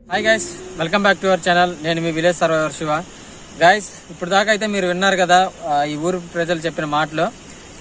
Hi guys, welcome back to our channel. నేను మీ village survivor Shiva. Guys, ఇప్పుడు దాకా అయితే మీరు విన్నారు కదా ఈ ఊరు ప్రజలు చెప్పిన మాటలు.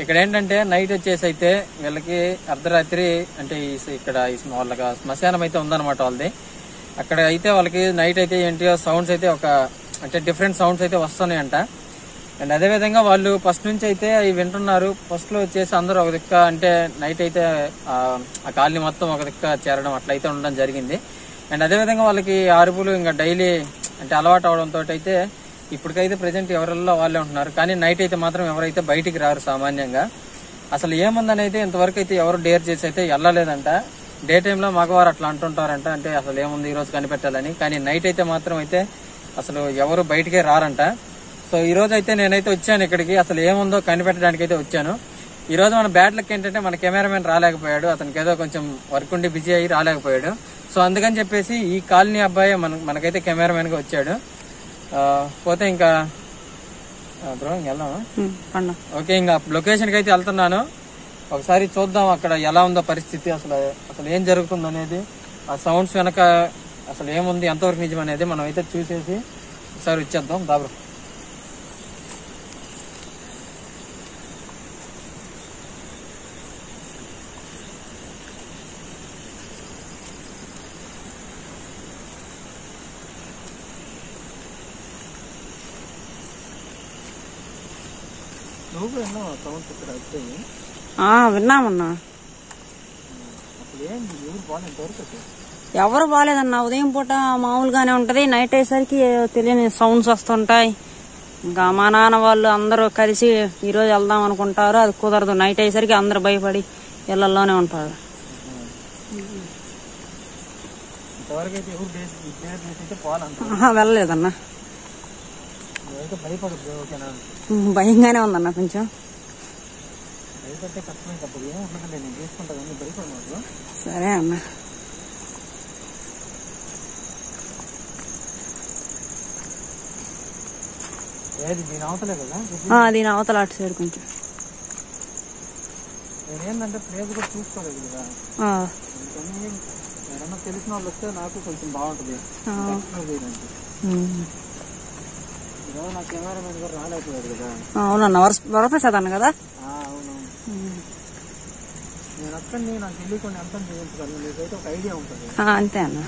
ఇక్కడ ఏంటంటే నైట్ వచ్చేసి అయితే వీళ్ళకి అర్ధరాత్రి అంటే ఇక్కడ వాళ్ళకి శ్మశానం అయితే ఉందన్నమాట వాళ్ళది. అక్కడ అయితే వాళ్ళకి నైట్ అయితే ఏంటి సౌండ్స్ అయితే అంటే డిఫరెంట్ సౌండ్స్ అయితే వస్తున్నాయంట. అండ్ అదే విధంగా వాళ్ళు ఫస్ట్ నుంచి అయితే అవి వింటున్నారు. ఫస్ట్ లో వచ్చేసి అందరూ ఒక దిక్క అంటే నైట్ అయితే ఆ కాలనీ మొత్తం ఒక దిక్క చేరడం అట్లయితే ఉండడం జరిగింది. అండ్ అదే విధంగా వాళ్ళకి అరుపులు ఇంకా డైలీ అంటే అలవాటు అవడంతో అయితే ఇప్పటికైతే ప్రజెంట్ ఎవరిలో వాళ్ళే ఉంటున్నారు. కానీ నైట్ అయితే మాత్రం ఎవరైతే బయటికి రారు సామాన్యంగా. అసలు ఏముందని అయితే ఇంతవరకు అయితే ఎవరు డేర్ చేసి అయితే వెళ్ళలేదంట. డే టైంలో మగవారు అట్లా అంటుంటారంట, అంటే అసలు ఏముంది ఈ రోజు కనిపెట్టాలని. కానీ నైట్ అయితే మాత్రం అయితే అసలు ఎవరు బయటికే రారంట. సో ఈ రోజు అయితే నేనైతే వచ్చాను ఇక్కడికి, అసలు ఏముందో కనిపెట్టడానికి అయితే వచ్చాను. ఈ రోజు మన బ్యాడ్ లక్ ఏంటంటే మన కెమెరామెన్ రాలేకపోయాడు, అతనికి ఏదో కొంచెం వర్క్ ఉండి బిజీ అయ్యి రాలేకపోయాడు. సో అందుకని చెప్పేసి ఈ కాలనీ అబ్బాయి మనకైతే కెమెరామెన్ గా వచ్చాడు. పోతే ఇంకా బ్రో వెళ్దామా? ఓకే, ఇంకా లొకేషన్ కి అయితే వెళ్తున్నాను. ఒకసారి చూద్దాం అక్కడ ఎలా ఉందో పరిస్థితి, అసలు ఏం జరుగుతుంది అనేది, ఆ సౌండ్స్ వెనక అసలు ఏముంది, ఎంతవరకు నిజం అనేది మనం అయితే చూసేసి ఒకసారి వచ్చేద్దాం. దా బ్రో. విన్నామన్నా. ఎవరు బాగాలేదన్నా. ఉదయం పూట మామూలుగానే ఉంటది, నైట్ అయ్యేసరికి తెలియని సౌండ్స్ వస్తుంటాయి. ఇంకా మా నాన్న వాళ్ళు అందరూ కలిసి ఈ రోజు వెళ్దాం అనుకుంటారు, అది కుదరదు. నైట్ అయ్యేసరికి అందరు భయపడి ఇళ్లలోనే ఉంటారు. వెళ్ళలేదన్నా, భయంగానే ఉందన్న కొంచెం. సరే అన్న. దీని అవతల అటు సైడ్ కొంచెం నేనేంటంటే ప్లేస్ కూడా చూసుకోలేదు కదా, ఎవరన్నా తెలిసిన వాళ్ళు వస్తే నాకు కొంచెం బాగుంటుంది. ఈరోజు నా కెమెరామెన్ కూడా రాలేకపోయాడు కదా. అవునన్న, వరప్రసాద్ అన్న కదా. అవును, నేను అక్కడిని నాకు తెలియకుండా ఎంత చేయించగలను, మీకైతే ఒక ఐడియా ఉంటుంది. అంతే అన్న.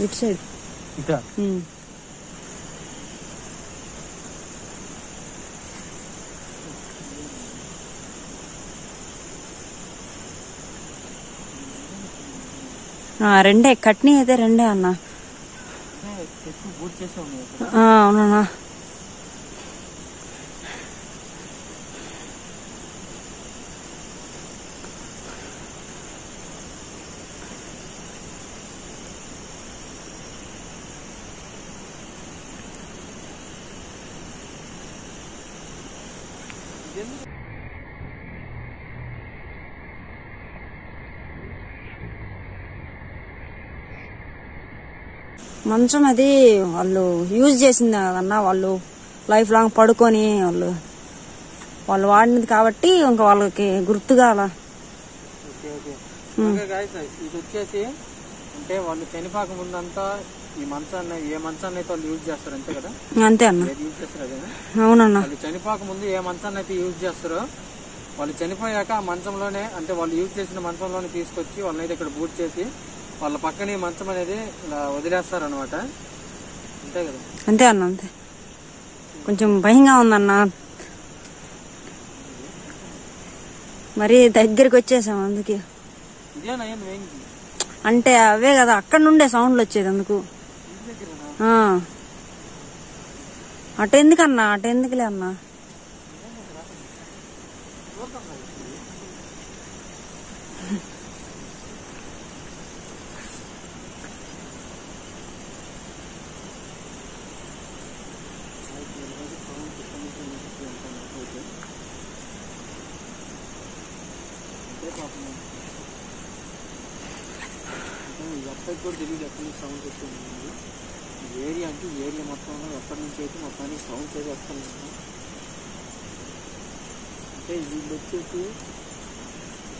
ఇటు సైడ్ ఇక రెండే కట్నీ అయితే రెండే అన్న. అవునన్నా. మంచం అది వాళ్ళు యూజ్ చేసింది కదన్నా, వాళ్ళు లైఫ్ లాంగ్ పడుకొని వాళ్ళు వాడినది కాబట్టి ఇంకా వాళ్ళకి గుర్తుగా అలా. ఇది వచ్చేసి అంటే వాళ్ళు చనిపోక ముందంతా ఈ మంచాన్ని ఏ మంచాన్ని అయితే వాళ్ళు యూజ్ చేస్తారు అంతే కదా. అంతే అన్న, యూజ్ చేస్తారు అదే. అవునన్నా. వాళ్ళు చనిపోక ముందు ఏ మంచాన్ని అయితే యూజ్ చేస్తారో వాళ్ళు చనిపోయాక ఆ మంచంలోనే అంటే వాళ్ళు యూజ్ చేసిన మంచంలోనే తీసుకొచ్చి వాళ్ళనైతే ఇక్కడ బూట్ చేసి వాళ్ళ పక్కనే మంచం అనేది ఇలా వదిలేస్తారు అనమాట. అంతే కదా. అంతే అన్న, అంతే. కొంచెం భయంగా ఉందన్న, మరి దగ్గరికి వచ్చేసాం అందుకే. అంటే అవే కదా అక్కడ నుండే సౌండ్లు వచ్చేది అందుకు. అటెందుకన్నా, అటెందుకులే అన్నా. ఎప్పటికి కూడా తెలియదు ఎక్కడి నుంచి సౌండ్ వచ్చింది. ఏరియా అంటే ఏరియా మొత్తంలో ఎప్పటి నుంచి అయితే మొత్తానికి సౌండ్స్ అయితే వస్తున్నాయి. అంటే వీళ్ళు వచ్చేసి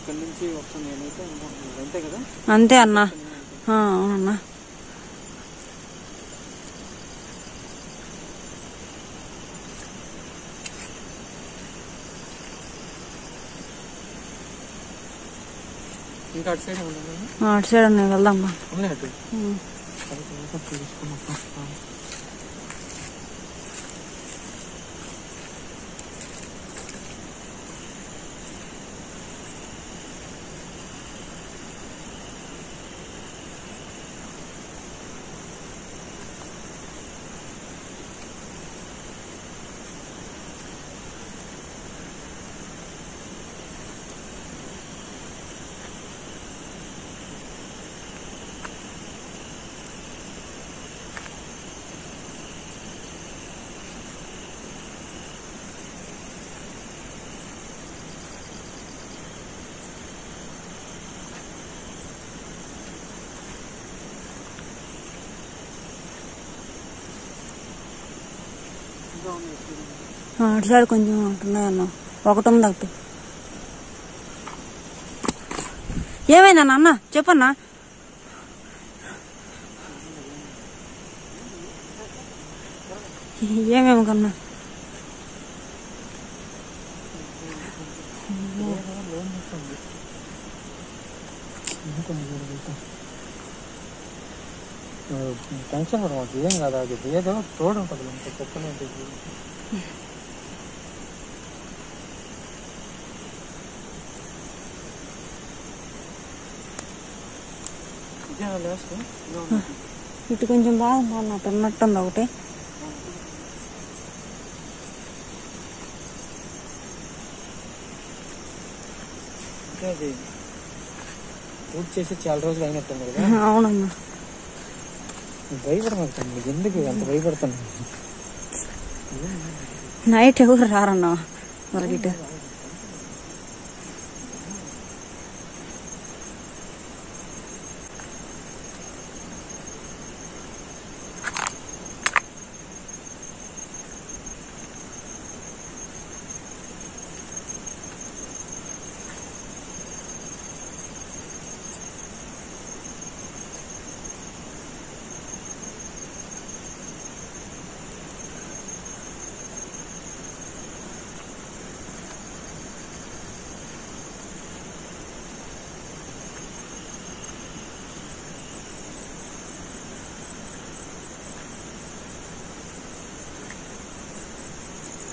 ఇక్కడ నుంచి వస్తుంది నేనైతే అనుకుంటున్నాను. అంతే కదా? అంతే అన్న. అవునన్నా. ఇంకా అటు సైడ్ అటు సైడ్ ఉన్నాయి, వెళ్దాం. అటు సైడ్ కొంచెం ఉంటున్నాయన్న. ఒకటి ఉంది అటు. ఏమైందన్న? అన్న చెప్పన్నా. ఏమేమి కన్నా? టెన్షన్ కూడా మాకు ఏం కాదు. అది ఏదో తోడు ఉంటుంది అంత చెప్పనే ఉంటుంది. ఇటు కొంచెం బాగున్నట్టు ఉన్నట్టుంది ఒకటి. అది పూజ చేసి చాలా రోజులు అయినట్టుంది కదా? అవునమ్మా. భయపడమాకండి. ఎందుకు అంత భయపడుతున్నా? నైట్ ఎవరు రారన్నా వాళ్ళకి.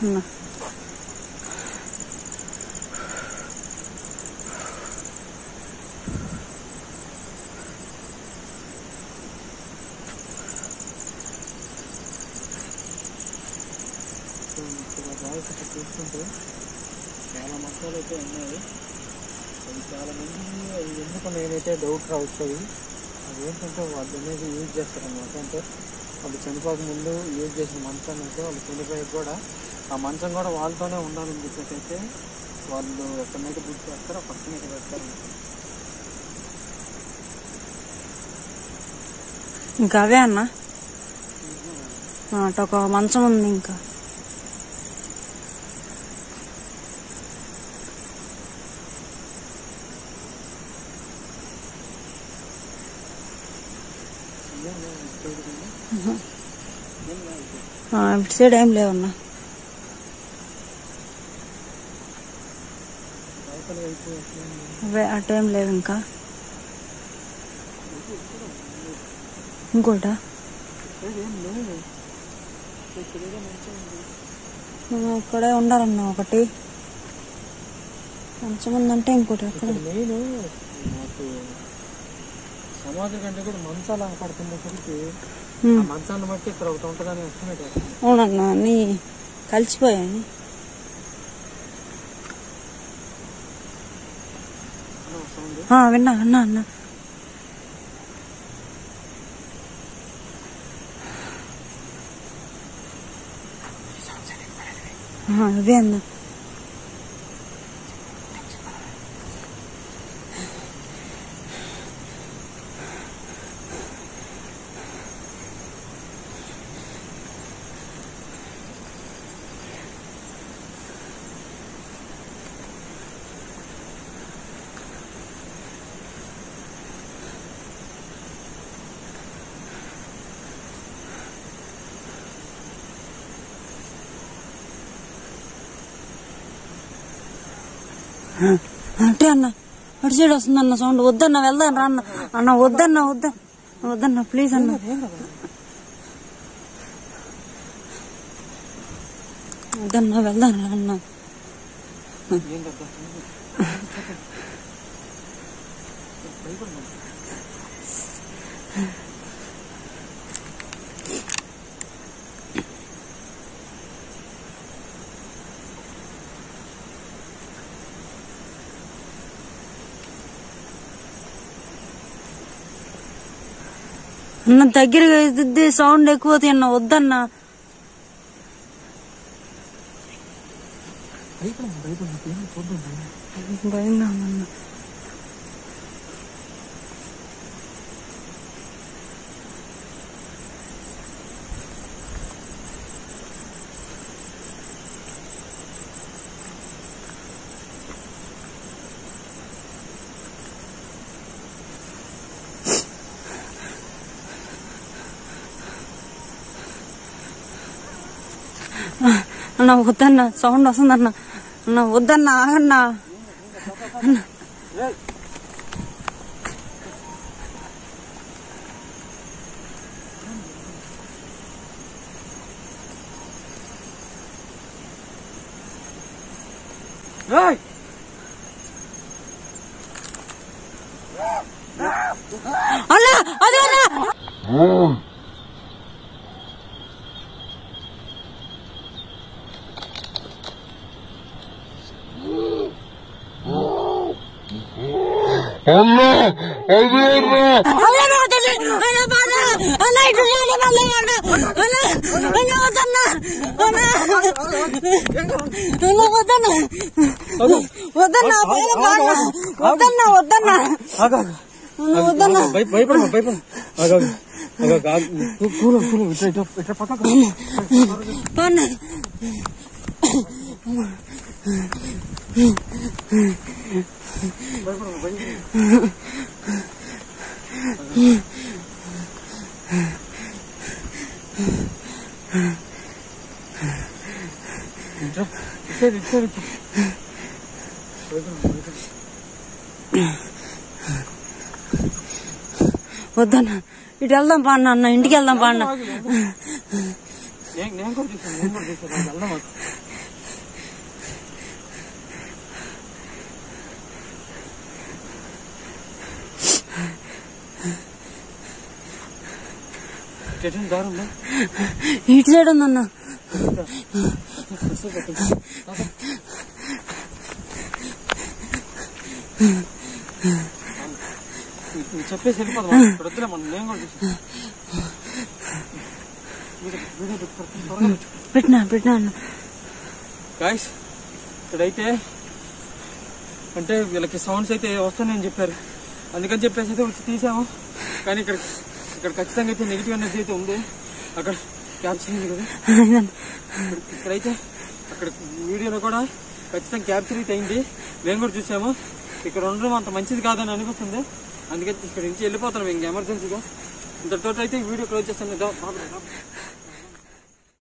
అన్నా చూస్తుంటే చాలా మొక్కలు అయితే ఉన్నాయి. అది చాలా మంది అది ఎందుకు నేనైతే డౌట్ రావచ్చు. అది ఏంటంటే వాళ్ళు అనేది యూజ్ చేస్తారనమాట. అంటే వాళ్ళు చనిపోక ముందు యూజ్ చేసిన మంచాన్ని అయితే వాళ్ళు చనిపోయాక కూడా ఆ మంచం కూడా వాళ్ళతోనే ఉండాలని చెప్పేసి అయితే వాళ్ళు ఎక్కడైతే బుక్ చేస్తారో పక్కన అయితే పెడతారు. ఇంకా అవే అన్న. అటు ఒక మంచం ఉంది. ఇంకా ఇటు సైడ్ ఏం లేవన్నా. అవే అటు ఏం లేవు. ఇంకా ఇంకోట ఇక్కడే ఉండాలన్నా ఒకటి మంచం ఉందంటే ఇంకోటి అక్కడ. నేను నాకు సమాధి కంటే కూడా మంచాలు పడుతున్నప్పటికీ మంచాన్ని బట్టి ఇక్కడ ఒకటి ఉంటుందని ఎస్టిమేట్ చేస్తాను. అవునన్నా అన్ని కలిసిపోయాయి. విన్నా అన్నా అన్న. అవే అన్నా. అంటే అన్న అటు సైడ్ వస్తుంది అన్న సౌండ్. వద్దన్న వెళ్దాం రా అన్న. అన్న వద్దన్న వద్దన్న ప్లీజ్ అన్న. వద్దన్న వెళ్దాం రా అన్న. అన్న దగ్గరగా దిద్ది సౌండ్ ఎక్కువ అన్న. వద్దన్న భయం అన్న. అన్న వద్దన్న సౌండ్ వస్తుందన్న. అన్న వద్దన్న ఆగన్న. అన్న అదే అన్న. వద్దన్న ఇటు వెళ్దాం పా అన్న. ఇంటికి వెళ్దాం పా అన్న. ఇటు సైడ్ ఉందన్న. చెప్పేసి వెళ్ళిపోదాం. పెట్టినా అన్న. గాయ్స్ ఇక్కడైతే అంటే వీళ్ళకి సౌండ్స్ అయితే వస్తాయని చెప్పారు. అందుకని చెప్పేసి అయితే వచ్చి తీసాము. కానీ ఇక్కడ ఖచ్చితంగా అయితే నెగిటివ్ ఎనర్జీ అయితే ఉంది. అక్కడ క్యాప్చర్ అయింది కదా. ఇక్కడైతే అక్కడ వీడియోలో కూడా ఖచ్చితంగా క్యాప్చర్ అయితే అయింది. మేము కూడా చూసాము. ఇక్కడ ఉండడం అంత మంచిది కాదని అనిపిస్తుంది. అందుకని ఇక్కడ నుంచి వెళ్ళిపోతున్నాం ఇంక ఎమర్జెన్సీగా. ఇంతటితో అయితే ఈ వీడియో క్లోజ్ చేస్తాను.